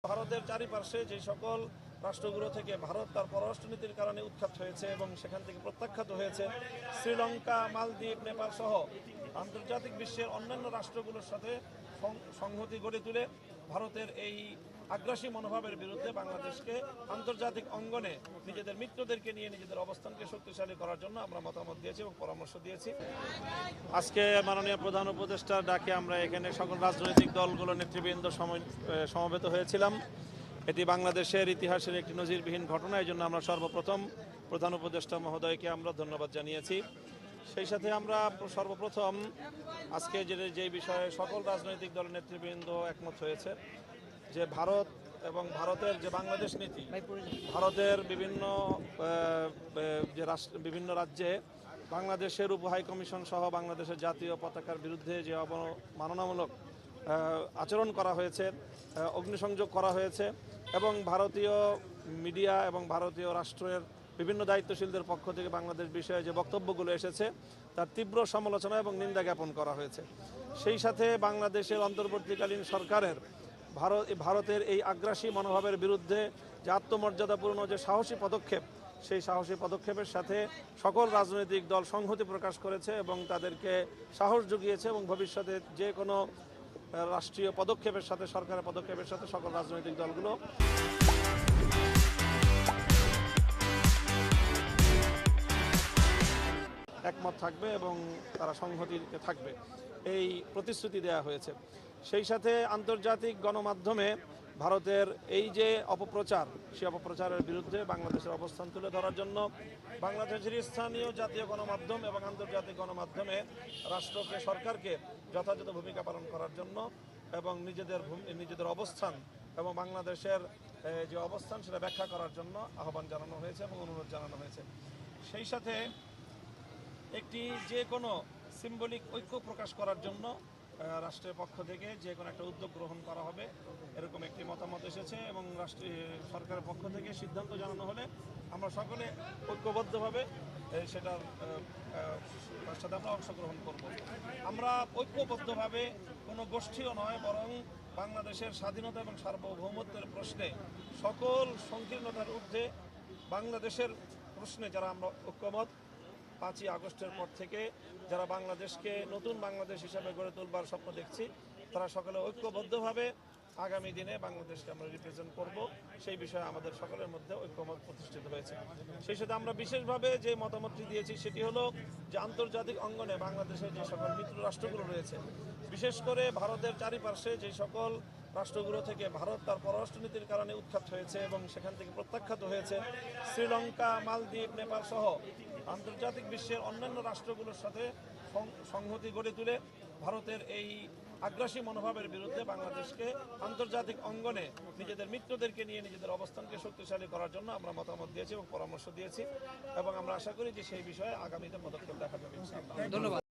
ভারতের চারিপার্শ্বে যে সকল রাষ্ট্রগুলো থেকে ভারত তার পররাষ্ট্রনীতির কারণে উৎখাত হয়েছে এবং সেখান থেকে প্রত্যাখ্যাত হয়েছে, শ্রীলঙ্কা, মালদ্বীপ, নেপাল সহ আন্তর্জাতিক বিশ্বের অন্যান্য রাষ্ট্রগুলোর সাথে সংহতি গড়ে তুলে ভারতের এই আগ্রাসী মনোভাবের বিরুদ্ধে বাংলাদেশকে আন্তর্জাতিক অঙ্গনে নিজেদের মিত্রদেরকে নিয়ে নিজেদের অবস্থানকে শক্তিশালী করার জন্য আমরা মতামত দিয়েছি এবং পরামর্শ দিয়েছি। আজকে মাননীয় প্রধান উপদেষ্টার ডাকে আমরা এখানে সকল রাজনৈতিক দলগুলোর নেতৃবৃন্দ সমবেত হয়েছিলাম। এটি বাংলাদেশের ইতিহাসের একটি নজিরবিহীন ঘটনা। এই জন্য আমরা সর্বপ্রথম প্রধান উপদেষ্টা মহোদয়কে আমরা ধন্যবাদ জানিয়েছি। সেই সাথে আমরা সর্বপ্রথম আজকে যে বিষয়ে সকল রাজনৈতিক দলের নেতৃবৃন্দ একমত হয়েছে যে ভারত এবং ভারতের যে বাংলাদেশ নীতি, ভারতের বিভিন্ন রাজ্যে বাংলাদেশের উপ হাই কমিশন সহ বাংলাদেশের জাতীয় পতাকার বিরুদ্ধে যে অবমাননামূলক আচরণ করা হয়েছে, অগ্নিসংযোগ করা হয়েছে এবং ভারতীয় মিডিয়া এবং ভারতীয় রাষ্ট্রের বিভিন্ন দায়িত্বশীলদের পক্ষ থেকে বাংলাদেশ বিষয়ে যে বক্তব্যগুলো এসেছে তার তীব্র সমালোচনা এবং নিন্দা জ্ঞাপন করা হয়েছে। সেই সাথে বাংলাদেশের অন্তর্বর্তীকালীন সরকারের ভারতের এই আগ্রাসী মনোভাবের বিরুদ্ধে যে আত্মমর্যাদাপূর্ণ যে সাহসী পদক্ষেপ, সেই সাহসী পদক্ষেপের সাথে সকল রাজনৈতিক দল সংহতি প্রকাশ করেছে এবং তাদেরকে সাহস জুগিয়েছে এবং ভবিষ্যতে যে কোনো রাষ্ট্রীয় পদক্ষেপের সাথে, সরকারের পদক্ষেপের সাথে সকল রাজনৈতিক দলগুলো একমত থাকবে এবং তারা সংহতিতে থাকবে, এই প্রতিশ্রুতি দেওয়া হয়েছে। সেই সাথে আন্তর্জাতিক গণমাধ্যমে ভারতের এই যে অপপ্রচার, সেই অপপ্রচারের বিরুদ্ধে বাংলাদেশের অবস্থান তুলে ধরার জন্য বাংলাদেশের স্থানীয় জাতীয় গণমাধ্যম এবং আন্তর্জাতিক গণমাধ্যমে রাষ্ট্রকে, সরকারকে যথাযথ ভূমিকা পালন করার জন্য এবং নিজেদের অবস্থান এবং বাংলাদেশের যে অবস্থান সেটা ব্যাখ্যা করার জন্য আহ্বান জানানো হয়েছে এবং অনুরোধ জানানো হয়েছে। সেই সাথে একটি যে কোনো সিম্বলিক ঐক্য প্রকাশ করার জন্য রাষ্ট্রের পক্ষ থেকে যে কোনো একটা উদ্যোগ গ্রহণ করা হবে, এরকম একটি মতামত এসেছে এবং সরকারের পক্ষ থেকে সিদ্ধান্ত জানানো হলে আমরা সকলে ঐক্যবদ্ধভাবে সেটার সাথে আমরা অংশগ্রহণ করব। আমরা ঐক্যবদ্ধভাবে কোনো গোষ্ঠীও নয়, বরং বাংলাদেশের স্বাধীনতা এবং সার্বভৌমত্বের প্রশ্নে সকল সংকীর্ণতার ঊর্ধ্বে বাংলাদেশের প্রশ্নে যারা আমরা ঐক্যমত, 5ই আগস্টের পর থেকে যারা বাংলাদেশকে নতুন বাংলাদেশ হিসাবে গড়ে তোলবার স্বপ্ন দেখছি, তারা সকলে ঐক্যবদ্ধভাবে আগামী দিনে বাংলাদেশকে আমরা রিপ্রেজেন্ট করব, সেই বিষয়ে আমাদের সকলের মধ্যে ঐক্যমত প্রতিষ্ঠিত হয়েছে। সেই সাথে আমরা বিশেষভাবে যে মতামতটি দিয়েছি সেটি হলো যে আন্তর্জাতিক অঙ্গনে বাংলাদেশের যে সকল মিত্র রাষ্ট্রগুলো রয়েছে, বিশেষ করে ভারতের চারিপার্শ্বে যে সকল রাষ্ট্রগুলো থেকে ভারত তার পররাষ্ট্রনীতির কারণে উৎখাত হয়েছে এবং সেখান থেকে প্রত্যাখ্যাত হয়েছে, শ্রীলঙ্কা, মালদ্বীপ, নেপাল সহ আন্তর্জাতিক বিশ্বের অন্যান্য রাষ্ট্রগুলোর সাথে সংহতি গড়ে তুলে ভারতের এই আগ্রাসী মনোভাবের বিরুদ্ধে বাংলাদেশকে আন্তর্জাতিক অঙ্গনে নিজেদের মিত্রদেরকে নিয়ে নিজেদের অবস্থানকে শক্তিশালী করার জন্য আমরা মতামত দিয়েছি এবং পরামর্শ দিয়েছি এবং আমরা আশা করি যে সেই বিষয়ে আগামীতে পদক্ষেপ দেখা যাবে। ধন্যবাদ।